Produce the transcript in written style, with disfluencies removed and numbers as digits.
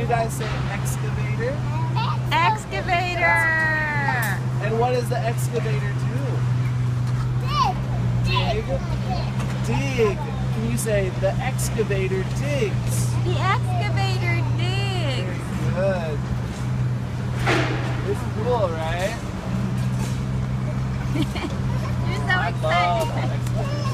you guys say excavator? Excavator! And what does the excavator do? Dig. Dig. Can you say the excavator digs? The excavator digs. Good. It's cool, right? You're so I love excited. excavator.